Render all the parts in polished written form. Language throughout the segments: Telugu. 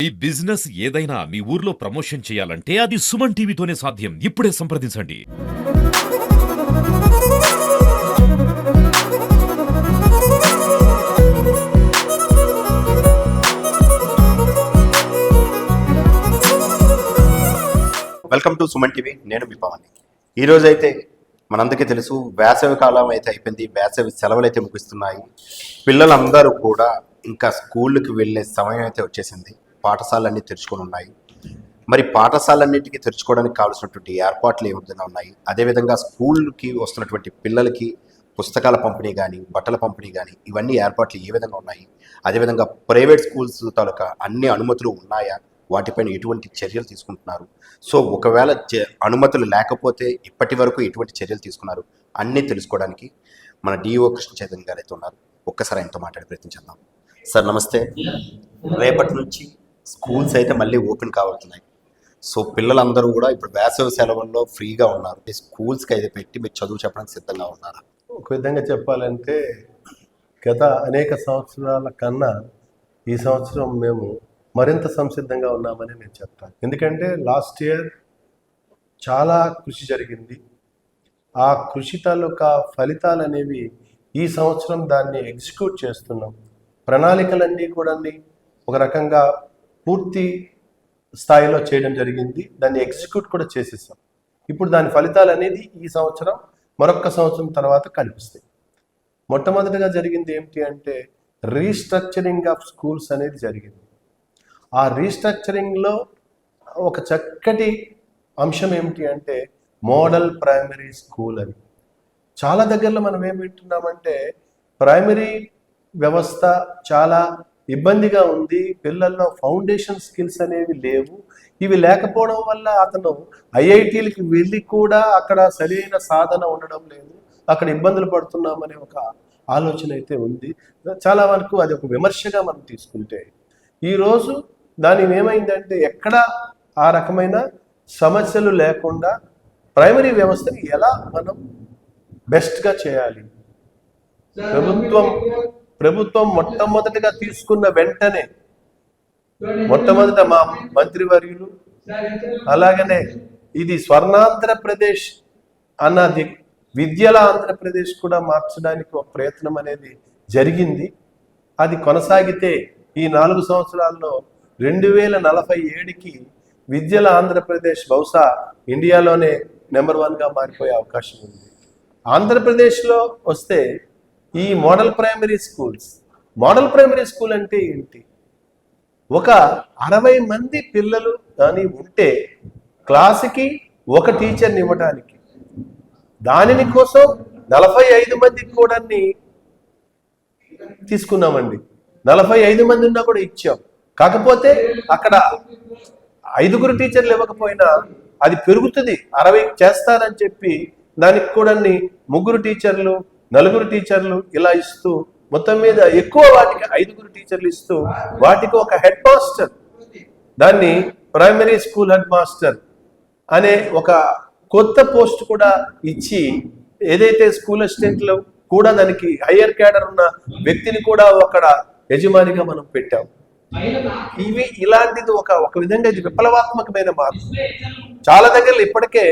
ఈ బిజినెస్ ఏదైనా మీ ఊర్లో ప్రమోషన్ చేయాలంటే అది సుమన్ టీవీతోనే సాధ్యం. ఇప్పుడే సంప్రదించండి. Welcome to Suman TV. నేను మీ పవన్. ఈరోజు అయితే మనందరికీ తెలుసు, వేసవి కాలం అయితే అయిపోయింది. వేసవి సెలవులు అయితే ముగిస్తున్నాయి. పిల్లలందరూ కూడా ఇంకా స్కూళ్ళకి వెళ్ళే సమయం అయితే వచ్చేసింది. పాఠశాలన్నీ తెరుచుకొని ఉన్నాయి. మరి పాఠశాలన్నింటికి తెరుచుకోవడానికి కావాల్సినటువంటి ఏర్పాట్లు ఏ విధంగా ఉన్నాయి, అదేవిధంగా స్కూల్కి వస్తున్నటువంటి పిల్లలకి పుస్తకాల పంపిణీ కానీ, బట్టల పంపిణీ కానీ, ఇవన్నీ ఏర్పాట్లు ఏ విధంగా ఉన్నాయి, అదేవిధంగా ప్రైవేట్ స్కూల్స్ తాలూకా అన్ని అనుమతులు ఉన్నాయా, వాటిపైన ఎటువంటి చర్యలు తీసుకుంటున్నారు, సో ఒకవేళ అనుమతులు లేకపోతే ఇప్పటి వరకు ఎటువంటి చర్యలు తీసుకున్నారు అన్నీ తెలుసుకోవడానికి మన డిఓ కృష్ణ చైతన్య గారు అయితే ఉన్నారు. ఒక్కసారి ఆయనతో మాట్లాడే ప్రయత్నం చేద్దాం. సార్ నమస్తే. రేపటి నుంచి స్కూల్స్ అయితే మళ్ళీ ఓపెన్ కాబోతున్నాయి. సో పిల్లలందరూ కూడా ఇప్పుడు వేసవి సెలవుల్లో ఫ్రీగా ఉన్నారు. స్కూల్స్కి అయితే పెట్టి మీరు చదువు చెప్పడానికి సిద్ధంగా ఉన్నారా? ఒక విధంగా చెప్పాలంటే గత అనేక సంవత్సరాల కన్నా ఈ సంవత్సరం మేము మరింత సంసిద్ధంగా ఉన్నామని నేను చెప్తాను. ఎందుకంటే లాస్ట్ ఇయర్ చాలా కృషి జరిగింది. ఆ కృషి తాలూకా ఫలితాలు అనేవి ఈ సంవత్సరం దాన్ని ఎగ్జిక్యూట్ చేస్తున్నాం. ప్రణాళికలన్నీ కూడా ఒక రకంగా పూర్తి స్థాయిలో చేయడం జరిగింది. దాన్ని ఎగ్జిక్యూట్ కూడా చేసేసాం. ఇప్పుడు దాని ఫలితాలు అనేది ఈ సంవత్సరం మరొక సంవత్సరం తర్వాత కనిపిస్తాయి. మొట్టమొదటిగా జరిగింది ఏమిటి అంటే రీస్ట్రక్చరింగ్ ఆఫ్ స్కూల్స్ అనేది జరిగింది. ఆ రీస్ట్రక్చరింగ్లో ఒక చక్కటి అంశం ఏమిటి అంటే మోడల్ ప్రైమరీ స్కూల్ అని. చాలా దగ్గరలో మనం ఏం వింటున్నామంటే ప్రైమరీ వ్యవస్థ చాలా ఇబ్బందిగా ఉంది, పిల్లల్లో ఫౌండేషన్ స్కిల్స్ అనేవి లేవు. ఇవి లేకపోవడం వల్ల అతను ఐఐటీలకి వెళ్ళి కూడా అక్కడ సరైన సాధన ఉండడం లేదు, అక్కడ ఇబ్బందులు పడుతున్నామనే ఒక ఆలోచన అయితే ఉంది. చాలా వరకు అది ఒక విమర్శగా మనం తీసుకుంటే ఈరోజు దాని ఏమైందంటే ఎక్కడ ఆ రకమైన సమస్యలు లేకుండా ప్రైమరీ వ్యవస్థని ఎలా మనం బెస్ట్గా చేయాలి. ప్రభుత్వం మొట్టమొదటిగా తీసుకున్న వెంటనే మొట్టమొదట మా మంత్రివర్యులు అలాగనే ఇది స్వర్ణాంధ్రప్రదేశ్ అన్నది విద్యల ఆంధ్రప్రదేశ్ కూడా మార్చడానికి ఒక ప్రయత్నం అనేది జరిగింది. అది కొనసాగితే ఈ 4 సంవత్సరాల్లో 2047కి విద్యల ఆంధ్రప్రదేశ్ బహుశా ఇండియాలోనే నెంబర్ 1గా మారిపోయే అవకాశం ఉంది. ఆంధ్రప్రదేశ్లో వస్తే ఈ మోడల్ ప్రైమరీ స్కూల్ అంటే ఏంటి? ఒక 60 మంది పిల్లలు కానీ ఉంటే క్లాసుకి ఒక టీచర్ని ఇవ్వడానికి, దానిని కోసం 45 మందికి కూడా తీసుకున్నామండి. 45 మంది ఉన్నా కూడా ఇచ్చాం. కాకపోతే అక్కడ 5 టీచర్లు ఇవ్వకపోయినా అది పెరుగుతుంది, 60 చేస్తారని చెప్పి దానికి కూడా 3 టీచర్లు 4 టీచర్లు ఇలా ఇస్తూ మొత్తం మీద ఎక్కువ వాటికి 5 టీచర్లు ఇస్తూ వాటికి ఒక హెడ్ మాస్టర్, దాన్ని ప్రైమరీ స్కూల్ హెడ్ మాస్టర్ అనే ఒక కొత్త పోస్ట్ కూడా ఇచ్చి ఏదైతే స్కూల్ అసిస్టెంట్లు కూడా దానికి హయ్యర్ క్యాడర్ ఉన్న వ్యక్తిని కూడా అక్కడ యజమానిగా మనం పెట్టాం. ఇలాంటిది ఒక విధంగా ఇది విప్లవాత్మకమైన మార్పు. చాలా దగ్గరలో ఇప్పటికే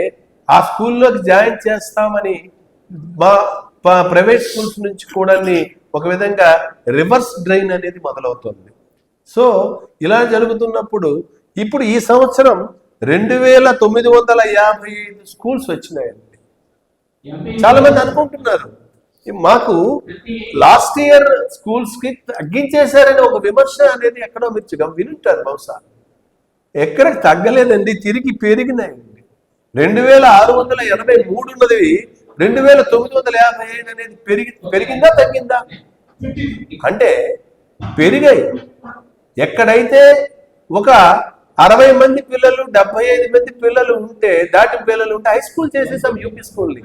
ఆ స్కూల్లోకి జాయిన్ చేస్తామని మా ప్రైవేట్ స్కూల్స్ నుంచి కూడా ఒక విధంగా రివర్స్ డ్రైన్ అనేది మొదలవుతుంది. సో ఇలా జరుగుతున్నప్పుడు ఇప్పుడు ఈ సంవత్సరం 2955 స్కూల్స్ వచ్చినాయండి. చాలా మంది అనుకుంటున్నారు మాకు లాస్ట్ ఇయర్ స్కూల్స్కి తగ్గించేశారని ఒక విమర్శ అనేది ఎక్కడో మీరు వినుంటారు. బహుశా ఎక్కడికి తగ్గలేదండి, తిరిగి పెరిగినాయండి. 2683 ఉన్నది 2955 అనేది పెరిగిందా తగ్గిందా అంటే పెరిగాయి. ఎక్కడైతే ఒక 60 మంది పిల్లలు 75 మంది పిల్లలు ఉంటే దాటి పిల్లలు ఉంటే హై స్కూల్ చేసేసాం, యూపీ స్కూల్ని.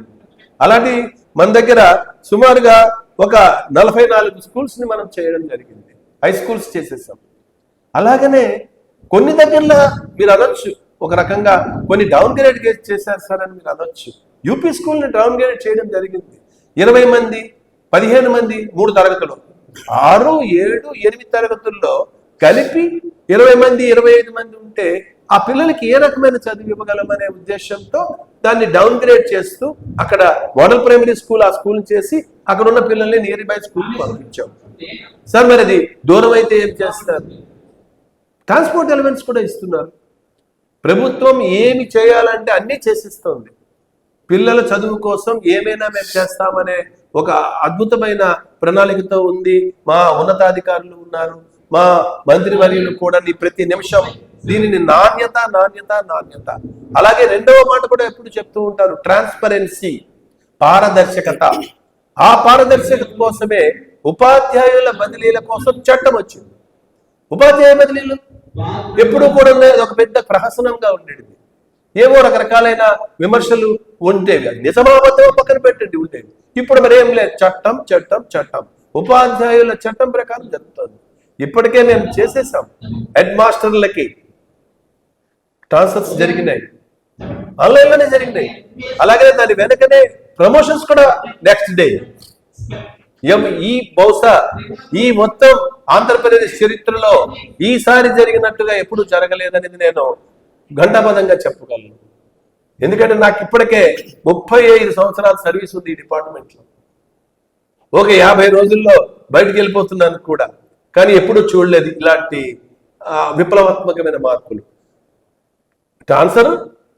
అలాంటి మన దగ్గర సుమారుగా ఒక 44 స్కూల్స్ని మనం చేయడం జరిగింది, హై స్కూల్స్ చేసేసాం. అలాగనే కొన్ని దగ్గరలో మీరు అనొచ్చు ఒక రకంగా కొన్ని డౌన్ గ్రేడ్ చేశారు సార్ అని మీరు అనొచ్చు. యూపీ స్కూల్ని డౌన్ గ్రేడ్ చేయడం జరిగింది. 20 మంది 15 మంది 3 తరగతులు, 6, 7, 8 తరగతుల్లో కలిపి 20 మంది 25 మంది ఉంటే ఆ పిల్లలకి ఏ రకమైన చదువు ఇవ్వగలమనే ఉద్దేశంతో దాన్ని డౌన్ గ్రేడ్ చేస్తూ అక్కడ మోడల్ ప్రైమరీ స్కూల్ ఆ స్కూల్ చేసి అక్కడ ఉన్న పిల్లల్ని నియర్ బై స్కూల్కి పంపించాం. సార్ మరి అది దూరం అయితే ఏం చేస్తారు? ట్రాన్స్పోర్ట్ ఎలిమెంట్స్ కూడా ఇస్తున్నారు. ప్రభుత్వం ఏమి చేయాలంటే అన్నీ చేసిస్తుంది. పిల్లల చదువు కోసం ఏమైనా మేము చేస్తామనే ఒక అద్భుతమైన ప్రణాళికతో ఉంది. మా ఉన్నతాధికారులు ఉన్నారు, మా మంత్రివర్యులు కూడా ప్రతి నిమిషం దీనిని నాణ్యత నాణ్యత నాణ్యత. అలాగే రెండవ మాట కూడా ఎప్పుడు చెప్తూ ఉంటారు, ట్రాన్స్పరెన్సీ, పారదర్శకత. ఆ పారదర్శకత కోసమే ఉపాధ్యాయుల బదిలీల కోసం చట్టం వచ్చింది. ఉపాధ్యాయ బదిలీలు ఎప్పుడు కూడా ఒక పెద్ద ప్రహసనంగా ఉండేది. ఏవో రకరకాలైన విమర్శలు ఉండేవి. నిజమాబద్ధం పక్కన పెట్టండి ఉండేవి. ఇప్పుడు మరి ఏం లేదు, చట్టం చట్టం చట్టం. ఉపాధ్యాయుల చట్టం ప్రకారం జరుగుతుంది. ఇప్పటికే మేము చేసేసాం. హెడ్ మాస్టర్లకి ట్రాన్స్ఫర్స్ జరిగినాయి, ఆన్లైన్లోనే జరిగినాయి. అలాగే దాని వెనకనే ప్రమోషన్స్ కూడా నెక్స్ట్ డే. ఈ బహుశా ఈ మొత్తం ఆంధ్రప్రదేశ్ చరిత్రలో ఈసారి జరిగినట్టుగా ఎప్పుడు జరగలేదనేది నేను ఘంటాబద్ధంగా చెప్పగలను. ఎందుకంటే నాకు ఇప్పటికే 35 సంవత్సరాల సర్వీస్ ఉంది ఈ డిపార్ట్మెంట్లో. ఒక 50 రోజుల్లో బయటికి వెళ్ళిపోతున్నాను కూడా, కానీ ఎప్పుడూ చూడలేదు ఇలాంటి విప్లవాత్మకమైన మార్పులు. ట్రాన్స్ఫర్,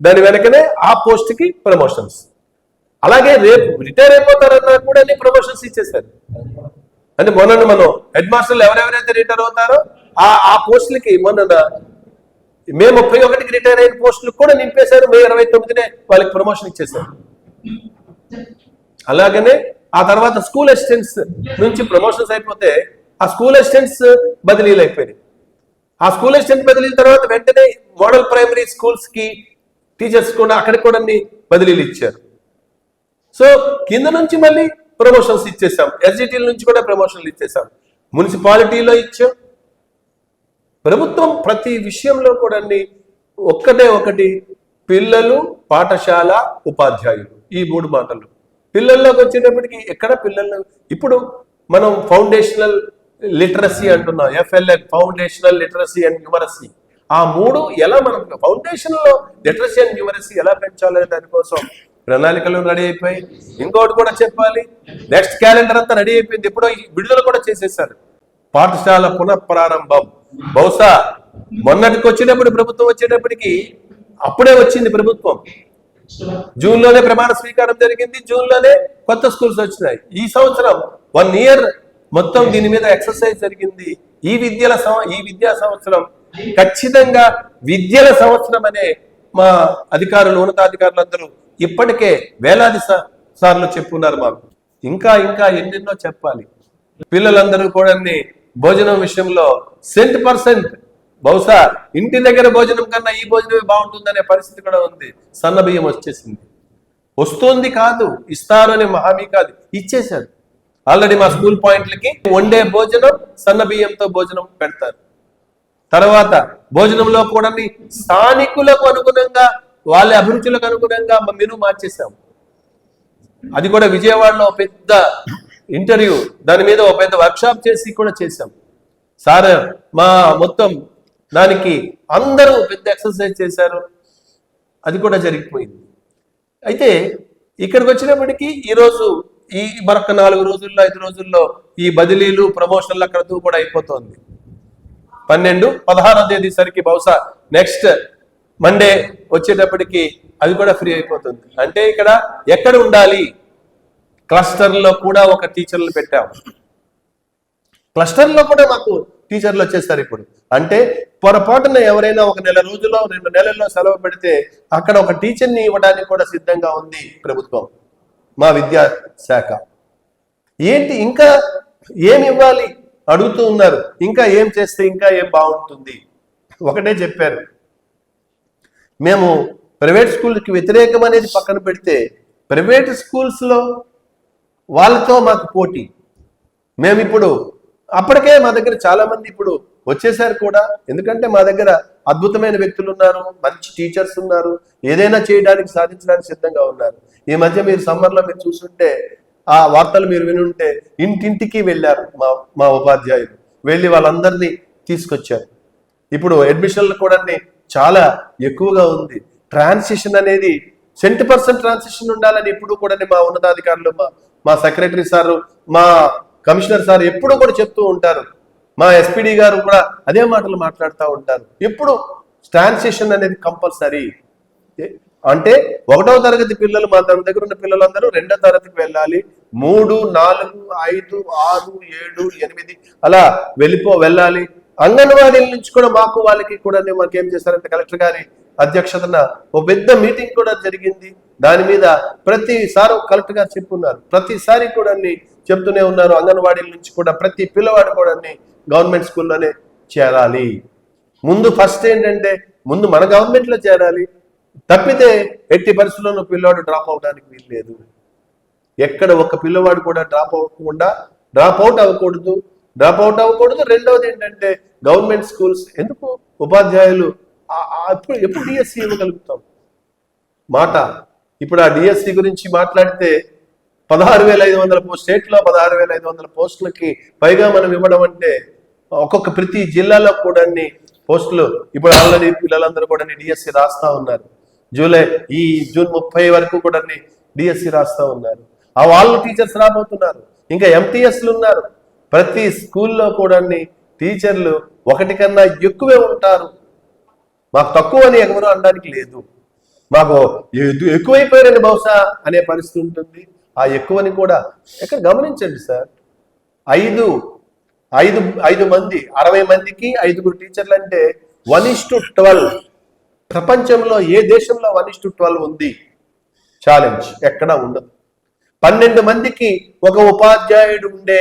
దాని వెనకనే ఆ పోస్ట్కి ప్రమోషన్స్. అలాగే రేపు రిటైర్ అయిపోతారన్నా కూడా ప్రమోషన్స్ ఇచ్చేసారు. అంటే మొన్న మనం హెడ్ మాస్టర్లు ఎవరెవరైతే రిటైర్ అవుతారో ఆ పోస్టులకి మొన్న మే 31కి రిటైర్ అయిన పోస్టులు కూడా నింపేశారు. మే 29నే వాళ్ళకి ప్రమోషన్ ఇచ్చేశారు. అలాగనే ఆ తర్వాత స్కూల్ అసిస్టెంట్స్ నుంచి ప్రమోషన్స్ అయిపోతే ఆ స్కూల్ అసిస్టెంట్స్ బదిలీలు అయిపోయినాయి. ఆ స్కూల్ అసిస్టెంట్ బదిలీల తర్వాత వెంటనే మోడల్ ప్రైమరీ స్కూల్స్ కి టీచర్స్ కూడా అక్కడికి కూడా బదిలీలు ఇచ్చారు. సో కింద నుంచి మళ్ళీ ప్రమోషన్స్ ఇచ్చేసాం. ఎస్జిటీల నుంచి కూడా ప్రమోషన్లు ఇచ్చేసాం. మున్సిపాలిటీలో ఇచ్చాం. ప్రభుత్వం ప్రతి విషయంలో కూడా ఒకటి పిల్లలు, పాఠశాల, ఉపాధ్యాయులు, ఈ 3 మాటలు. పిల్లల్లోకి వచ్చేటప్పటికి ఎక్కడ పిల్లలు ఇప్పుడు మనం ఫౌండేషనల్ లిటరసీ అంటున్నాం, FLN, foundational literacy and numeracy. ఆ 3 ఎలా మనం ఫౌండేషన్ లో లిటరసీ అండ్ న్యూమరసీ ఎలా పెంచాలనే దానికోసం ప్రణాళికలు రెడీ అయిపోయి, ఇంకోటి కూడా చెప్పాలి, నెక్స్ట్ క్యాలెండర్ అంతా రెడీ అయిపోయింది. ఎప్పుడో విడుదల కూడా చేసేసారు. పాఠశాల పునఃప్రారంభం బహుశా మొన్నటికి వచ్చినప్పుడు ప్రభుత్వం వచ్చేటప్పటికి అప్పుడే వచ్చింది ప్రభుత్వం. జూన్లోనే ప్రమాణ స్వీకారం జరిగింది, జూన్లోనే కొత్త స్కూల్స్ వచ్చినాయి. ఈ సంవత్సరం 1 year మొత్తం దీని మీద ఎక్సర్సైజ్ జరిగింది. ఈ విద్యా సంవత్సరం ఖచ్చితంగా విద్యల సంవత్సరం అనే మా అధికారులు, ఉన్నతాధికారులందరూ ఇప్పటికే వేలాది సార్లు చెప్పున్నారు మాకు. ఇంకా ఇంకా ఎన్నెన్నో చెప్పాలి. పిల్లలందరూ కూడా భోజనం విషయంలో 100% బహుశా ఇంటి దగ్గర భోజనం కన్నా ఈ భోజనమే బాగుంటుందనే పరిస్థితి కూడా ఉంది. సన్న బియ్యం వచ్చేసింది. వస్తుంది కాదు, ఇస్తారు అనే హామీ కాదు, ఇచ్చేశారు. ఆల్రెడీ మా స్కూల్ పాయింట్లకి వండే భోజనం సన్న బియ్యంతో భోజనం పెడతారు. తర్వాత భోజనంలో కూడా స్థానికులకు అనుగుణంగా, వాళ్ళ అభిరుచులకు అనుగుణంగా మా మెనూ మార్చేసాం. అది కూడా విజయవాడలో పెద్ద ఇంటర్వ్యూ, దాని మీద ఒక పెద్ద వర్క్షాప్ చేసి కూడా చేశాం. సార్ మా మొత్తం దానికి అందరూ పెద్ద ఎక్సర్సైజ్ చేశారు. అది కూడా జరిగిపోయింది. అయితే ఇక్కడికి వచ్చినప్పటికీ ఈరోజు మరొక 4 రోజుల్లో 5 రోజుల్లో ఈ బదిలీలు, ప్రమోషన్లు అక్కడ కూడా అయిపోతుంది. 12, 16వ తేదీ సరికి బహుశా నెక్స్ట్ మండే వచ్చేటప్పటికి అది కూడా ఫ్రీ అయిపోతుంది. అంటే ఇక్కడ ఎక్కడ ఉండాలి? క్లస్టర్లో కూడా ఒక టీచర్లు పెట్టాము. క్లస్టర్లో కూడా మాకు టీచర్లు వచ్చేస్తారు ఇప్పుడు. అంటే పొరపాటున ఎవరైనా ఒక 1 రోజులో 2 నెలల్లో సెలవు పెడితే అక్కడ ఒక టీచర్ని ఇవ్వడానికి కూడా సిద్ధంగా ఉంది ప్రభుత్వం, మా విద్యాశాఖ. ఏంటి ఇంకా ఏమి ఇవ్వాలి అడుగుతూ ఉన్నారు. ఇంకా ఏం చేస్తే ఇంకా ఏం బాగుంటుంది? ఒకటే చెప్పారు, మేము ప్రైవేట్ స్కూల్కి వ్యతిరేకం అనేది పక్కన పెడితే ప్రైవేట్ స్కూల్స్లో వాళ్ళతో మాకు పోటీ. మేము ఇప్పుడు అప్పటికే మా దగ్గర చాలా మంది ఇప్పుడు వచ్చేసారు కూడా. ఎందుకంటే మా దగ్గర అద్భుతమైన వ్యక్తులు ఉన్నారు, మంచి టీచర్స్ ఉన్నారు, ఏదైనా చేయడానికి సాధించడానికి సిద్ధంగా ఉన్నారు. ఈ మధ్య మీరు సమ్మర్లో మీరు చూస్తుంటే ఆ వార్తలు మీరు వినుంటే ఇంటింటికి వెళ్ళారు మా ఉపాధ్యాయులు. వెళ్ళి వాళ్ళందరినీ తీసుకొచ్చారు. ఇప్పుడు అడ్మిషన్లు కూడా చాలా ఎక్కువగా ఉంది. ట్రాన్సిషన్ అనేది 70% ట్రాన్సిషన్ ఉండాలని ఎప్పుడు కూడా మా ఉన్నతాధికారులు, మా సెక్రటరీ సారు, మా కమిషనర్ సార్ ఎప్పుడు కూడా చెప్తూ ఉంటారు. మా ఎస్పీడీ గారు కూడా అదే మాటలు మాట్లాడుతూ ఉంటారు. ఎప్పుడు ట్రాన్సిషన్ అనేది కంపల్సరీ. అంటే 1వ తరగతి పిల్లలు, మా దగ్గర ఉన్న పిల్లలందరూ 2వ తరగతికి వెళ్ళాలి. 3, 4, 5, 6, 7, 8 అలా వెళ్ళాలి. అంగన్వాడీల నుంచి కూడా వాళ్ళకి కూడా మాకు ఏం చేశారంటే కలెక్టర్ గారి అధ్యక్షతన ఒక పెద్ద మీటింగ్ కూడా జరిగింది. దాని మీద ప్రతిసారి కలెక్టర్ గారు చెప్పున్నారు, ప్రతిసారి కూడా చెప్తూనే ఉన్నారు. అంగన్వాడీల నుంచి కూడా ప్రతి పిల్లవాడు కూడా గవర్నమెంట్ స్కూల్లోనే చేరాలి. ముందు ఫస్ట్ ఏంటంటే ముందు మన గవర్నమెంట్లో చేరాలి. తప్పితే ఎట్టి పరిస్థితుల్లో పిల్లవాడు డ్రాప్ అవడానికి వీల్లేదు. ఎక్కడ ఒక పిల్లవాడు కూడా డ్రాప్ అవుట్ అవ్వకూడదు. రెండవది ఏంటంటే గవర్నమెంట్ స్కూల్స్ ఎందుకు ఉపాధ్యాయులు ఎప్పుడు డిఎస్సి ఇవ్వగలుగుతాం మాట. ఇప్పుడు ఆ డిఎస్సి గురించి మాట్లాడితే 16,500 స్టేట్లో 16,500 పోస్టులకి పైగా మనం ఇవ్వడం అంటే ఒక్కొక్క ప్రతి జిల్లాలో కూడా పోస్టులు ఇప్పుడు ఆల్రెడీ పిల్లలందరూ కూడా డిఎస్సి రాస్తా ఉన్నారు. జూన్ 30 వరకు కూడా డిఎస్సి రాస్తా ఉన్నారు. ఆ వాళ్ళు టీచర్స్ రాబోతున్నారు. ఇంకా ఎంటీఎస్లు ఉన్నారు. ప్రతి స్కూల్లో కూడా టీచర్లు 1 కన్నా ఎక్కువే ఉంటారు. మాకు తక్కువ అని ఎవరు అనడానికి లేదు. మాకు ఎక్కువైపోయారని బహుశా అనే పరిస్థితి ఉంటుంది. ఆ ఎక్కువని కూడా ఎక్కడ గమనించండి సార్. 5 మంది 60 మందికి 5 టీచర్లు అంటే 1:12. ప్రపంచంలో ఏ దేశంలో 1:12 ఉంది? ఛాలెంజ్ ఎక్కడా ఉండదు. 12 మందికి ఒక ఉపాధ్యాయుడు ఉండే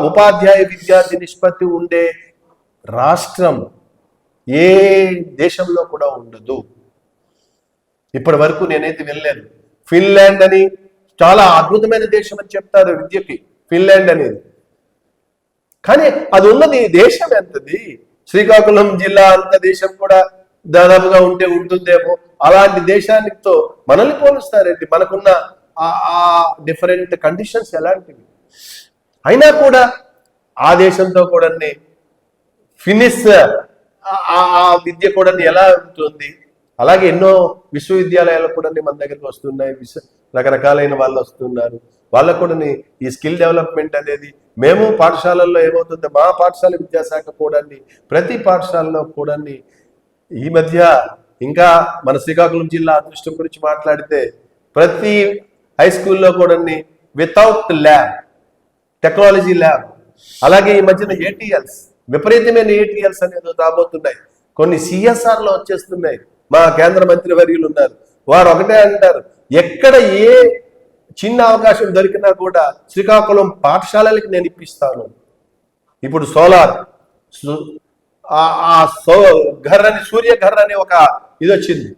ఉపాధ్యాయ విద్యార్థి నిష్పత్తి ఉండే రాష్ట్రం ఏ దేశంలో కూడా ఉండదు. ఇప్పటి వరకు నేనైతే వెళ్ళాను. ఫిన్లాండ్ అని చాలా అద్భుతమైన దేశం అని చెప్తారు విద్యకి, ఫిన్లాండ్ అనేది. కానీ అది ఉన్నది దేశం ఎంతది? శ్రీకాకుళం జిల్లా అంత దేశం కూడా దాదాపుగా ఉంటుందేమో. అలాంటి దేశానితో మనల్ని పోలుస్తారండి. మనకున్న ఆ డిఫరెంట్ కండిషన్స్ ఎలాంటివి అయినా కూడా ఆ దేశంతో కూడా ఫినిష్ ఆ విద్య కూడా ఎలా ఉంటుంది. అలాగే ఎన్నో విశ్వవిద్యాలయాలు కూడా మన దగ్గరికి వస్తున్నాయి. రకరకాలైన వాళ్ళు వస్తున్నారు. వాళ్ళకు కూడా ఈ స్కిల్ డెవలప్మెంట్ అనేది మేము పాఠశాలల్లో ఏమవుతుంది, మా పాఠశాల విద్యాశాఖ కూడా ప్రతి పాఠశాలలో కూడా ఈ మధ్య ఇంకా మన శ్రీకాకుళం జిల్లా అదృష్టం గురించి మాట్లాడితే ప్రతి హై స్కూల్లో కూడా వితౌట్ ల్యాబ్, టెక్నాలజీ ల్యాబ్, అలాగే ఈ మధ్యన ఏటీఎల్స్, విపరీతమైన ఏటీఎల్స్ అనేది రాబోతున్నాయి. కొన్ని సిఎస్ఆర్లో వచ్చేస్తున్నాయి. మా కేంద్ర మంత్రి వర్యులు ఉన్నారు, వారు ఒకటే అంటారు, ఎక్కడ ఏ చిన్న అవకాశం దొరికినా కూడా శ్రీకాకుళం పాఠశాలలకి నేను ఇప్పిస్తాను. ఇప్పుడు సోలార్ ఘర్ అని సూర్యఘర్ అనే ఒక ఇది వచ్చింది.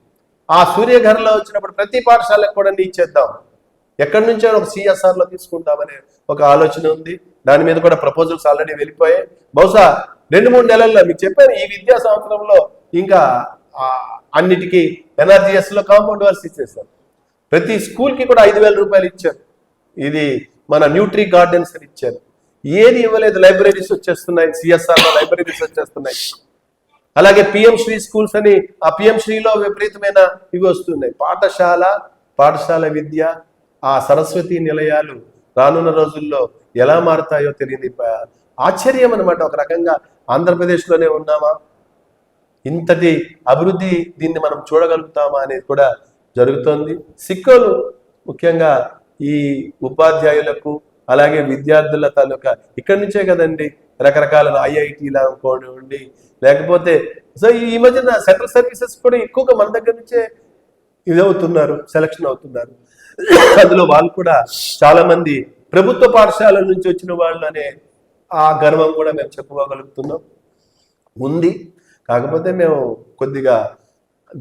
ఆ సూర్యఘర్లో వచ్చినప్పుడు ప్రతి పాఠశాలకు కూడా ఇచ్చేద్దాం, ఎక్కడి నుంచో ఒక సిఎస్ఆర్లో తీసుకుందామనే ఒక ఆలోచన ఉంది. దాని మీద కూడా ప్రపోజల్స్ ఆల్రెడీ వెళ్ళిపోయాయి. బహుశా 2-3 నెలల్లో మీకు చెప్పాను, ఈ విద్యా సంవత్సరంలో ఇంకా అన్నిటికీ NRGS లో కాంపౌండ్ వాల్స్ ఇచ్చేస్తారు. ప్రతి స్కూల్కి కూడా 5,000 రూపాయలు ఇచ్చారు. ఇది మన న్యూట్రీ గార్డెన్స్ అని ఇచ్చారు. ఏది ఇవ్వలేదు. లైబ్రరీస్ వచ్చేస్తున్నాయి, సిఎస్ఆర్లో లైబ్రరీస్ వచ్చేస్తున్నాయి. అలాగే పిఎం శ్రీ స్కూల్స్ అని, ఆ పిఎం శ్రీలో విపరీతమైన ఇవి వస్తున్నాయి. పాఠశాల విద్య, ఆ సరస్వతి నిలయాలు రానున్న రోజుల్లో ఎలా మారుతాయో తెలియని ఆశ్చర్యం అనమాట. ఒక రకంగా ఆంధ్రప్రదేశ్లోనే ఉన్నామా, ఇంతటి అభివృద్ధి దీన్ని మనం చూడగలుగుతామా అనేది కూడా జరుగుతోంది. సిక్కులు ముఖ్యంగా ఈ ఉపాధ్యాయులకు అలాగే విద్యార్థుల తాలూకా ఇక్కడి నుంచే కదండి రకరకాల ఐఐటీలు అనుకోండి, లేకపోతే సో ఈ మధ్యన సెంట్రల్ సర్వీసెస్ కూడా ఎక్కువగా మన దగ్గర నుంచే ఇదవుతున్నారు, సెలక్షన్ అవుతున్నారు. అందులో వాళ్ళు కూడా చాలా మంది ప్రభుత్వ పాఠశాలల నుంచి వచ్చిన వాళ్ళు అనే ఆ గర్వం కూడా మేము చెప్పుకోగలుగుతున్నాం ఉంది. కాకపోతే మేము కొద్దిగా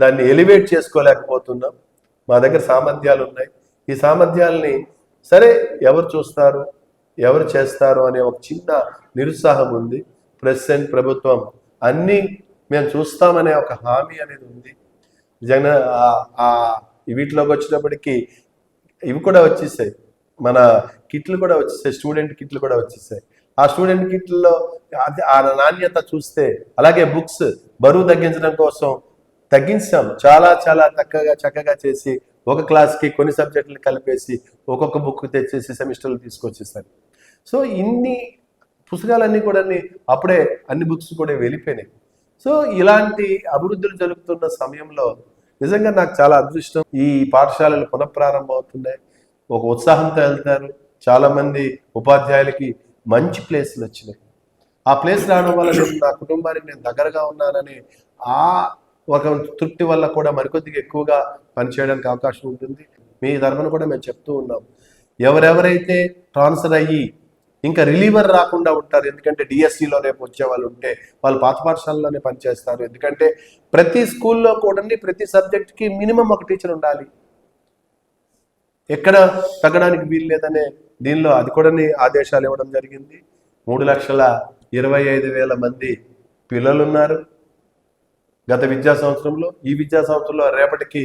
దాన్ని ఎలివేట్ చేసుకోలేకపోతున్నాం. మా దగ్గర సామర్థ్యాలు ఉన్నాయి. ఈ సామర్థ్యాలని సరే ఎవరు చూస్తారు, ఎవరు చేస్తారు అనే ఒక చిన్న నిరుత్సాహం ఉంది. ప్రెసిడెంట్ ప్రభుత్వం అన్నీ మేము చూస్తామనే ఒక హామీ అనేది ఉంది. నిజంగా వీటిలోకి వచ్చినప్పటికీ ఇవి కూడా వచ్చేసాయి, మన కిట్లు కూడా వచ్చేసాయి, స్టూడెంట్ కిట్లు కూడా వచ్చేసాయి. ఆ స్టూడెంట్ కిట్లలో ఆ నాణ్యత చూస్తే, అలాగే బుక్స్ బరువు తగ్గించడం కోసం తగ్గించాం, చాలా చాలా చక్కగా చేసి ఒక క్లాస్కి కొన్ని సబ్జెక్టులు కలిపేసి ఒక్కొక్క బుక్ తెచ్చేసి సెమిస్టర్లు తీసుకొచ్చేసారు. సో ఇన్ని పుస్తకాలన్నీ కూడా అప్పుడే అన్ని బుక్స్ కూడా వెళ్ళిపోయినాయి. సో ఇలాంటి అభివృద్ధులు జరుగుతున్న సమయంలో నిజంగా నాకు చాలా అదృష్టం. ఈ పాఠశాలలు పునఃప్రారంభం అవుతున్నాయి, ఒక ఉత్సాహంతో వెళ్తారు. చాలా మంది ఉపాధ్యాయులకి మంచి ప్లేస్లు వచ్చినాయి. ఆ ప్లేస్ రావడం వల్ల నేను నా కుటుంబానికి నేను దగ్గరగా ఉన్నానని ఆ ఒక తృప్తి వల్ల కూడా మరికొద్దిగా ఎక్కువగా పనిచేయడానికి అవకాశం ఉంటుంది. మీ తరఫున కూడా మేము చెప్తూ ఉన్నాం, ఎవరెవరైతే ట్రాన్స్ఫర్ అయ్యి ఇంకా రిలీవర్ రాకుండా ఉంటారు, ఎందుకంటే డిఎస్సిలో రేపు వచ్చే వాళ్ళు ఉంటే వాళ్ళు పాత పాఠశాలలోనే పనిచేస్తారు. ఎందుకంటే ప్రతి స్కూల్లో కూడా ప్రతి సబ్జెక్ట్కి మినిమం ఒక టీచర్ ఉండాలి, ఎక్కడ తగ్గడానికి వీలు లేదనే దీనిలో అది కూడా ఆదేశాలు ఇవ్వడం జరిగింది. 3,25,000 మంది పిల్లలు ఉన్నారు గత విద్యా సంవత్సరంలో. ఈ విద్యా సంవత్సరంలో రేపటికి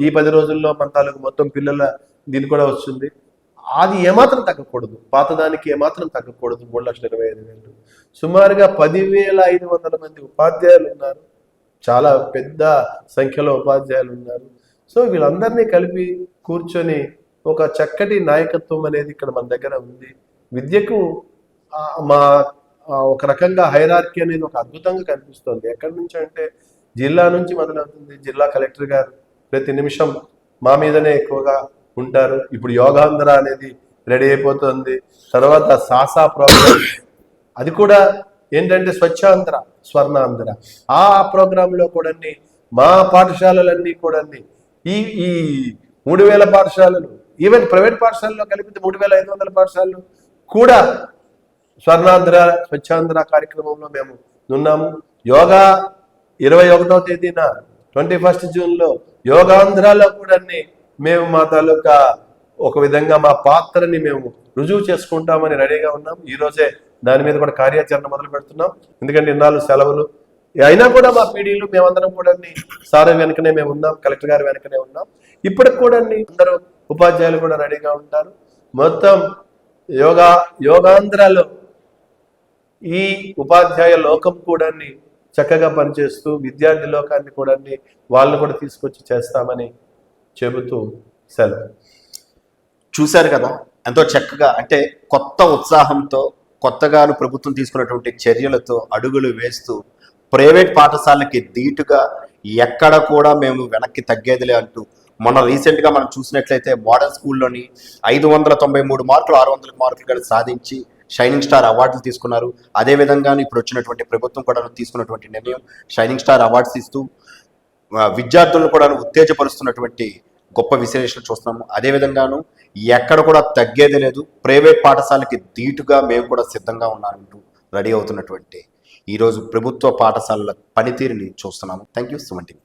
ఈ 10 రోజుల్లో మన తాలూకు మొత్తం పిల్లల దీని కూడా వస్తుంది. అది ఏమాత్రం తగ్గకూడదు, పాతదానికి ఏమాత్రం తగ్గకూడదు. 3,25,000 సుమారుగా 10,500 మంది ఉపాధ్యాయులు ఉన్నారు, చాలా పెద్ద సంఖ్యలో ఉపాధ్యాయులు ఉన్నారు. సో వీళ్ళందరినీ కలిపి కూర్చొని ఒక చక్కటి నాయకత్వం అనేది ఇక్కడ మన దగ్గర ఉంది. విద్యకు మా ఒక రకంగా హైరార్కీ అనేది ఒక అద్భుతంగా కనిపిస్తుంది. ఎక్కడి నుంచి అంటే జిల్లా నుంచి మొదలవుతుంది. జిల్లా కలెక్టర్ గారు ప్రతి నిమిషం మా మీదనే ఎక్కువగా ఉంటారు. ఇప్పుడు యోగాంధ్ర అనేది రెడీ అయిపోతుంది. తర్వాత సాసా ప్రోగ్రామ్, అది కూడా ఏంటంటే స్వచ్ఛాంధ్ర స్వర్ణాంధ్ర. ఆ ప్రోగ్రాంలో కూడా మా పాఠశాలలన్నీ కూడా ఈ 3,000 పాఠశాలలు, ఈవెన్ ప్రైవేట్ పాఠశాలలో కలిపితే 3,500 పాఠశాలలు కూడా స్వర్ణాంధ్ర స్వచ్ఛాంధ్ర కార్యక్రమంలో మేము ఉన్నాము. యోగా 21వ తేదీన 21 జూన్లో యోగాంధ్రలో కూడా మేము మా తాలూకా ఒక విధంగా మా పాత్రని మేము రుజువు చేసుకుంటామని రెడీగా ఉన్నాం. ఈరోజే దాని మీద కూడా కార్యాచరణ మొదలు పెడుతున్నాం. ఎందుకంటే ఇన్నాళ్ళు సెలవులు అయినా కూడా మా పీడీలు మేమందరం కూడా సార్ వెనకనే మేము ఉన్నాం, కలెక్టర్ గారు వెనకనే ఉన్నాం. ఇప్పటికి కూడా అందరూ ఉపాధ్యాయులు కూడా రెడీగా ఉంటారు. మొత్తం యోగాంధ్రలో ఈ ఉపాధ్యాయ లోకం కూడా చక్కగా పనిచేస్తూ విద్యార్థి లోకాన్ని కూడా వాళ్ళని కూడా తీసుకొచ్చి చేస్తామని చెబుతూ సెలవు. చూశారు కదా ఎంతో చక్కగా, అంటే కొత్త ఉత్సాహంతో కొత్తగాను ప్రభుత్వం తీసుకున్నటువంటి చర్యలతో అడుగులు వేస్తూ ప్రైవేట్ పాఠశాలకి ధీటుగా ఎక్కడ కూడా మేము వెనక్కి తగ్గేదిలే అంటూ మొన్న రీసెంట్గా మనం చూసినట్లయితే మోడల్ స్కూల్లోని 593 మార్కులు 600 మార్కులు కూడా సాధించి షైనింగ్ స్టార్ అవార్డులు తీసుకున్నారు. అదేవిధంగా ఇప్పుడు వచ్చినటువంటి ప్రభుత్వం కూడా తీసుకున్నటువంటి నిర్ణయం షైనింగ్ స్టార్ అవార్డ్స్ ఇస్తూ విద్యార్థులను కూడా ఉత్తేజపరుస్తున్నటువంటి గొప్ప విశ్లేషణ చూస్తున్నాము. అదేవిధంగాను ఎక్కడ కూడా తగ్గేది లేదు, ప్రైవేట్ పాఠశాలకి ధీటుగా మేము కూడా సిద్ధంగా ఉన్నామంటూ రెడీ అవుతున్నటువంటి ఈరోజు ప్రభుత్వ పాఠశాలల పనితీరుని చూస్తున్నాము. Thank you Suman TV.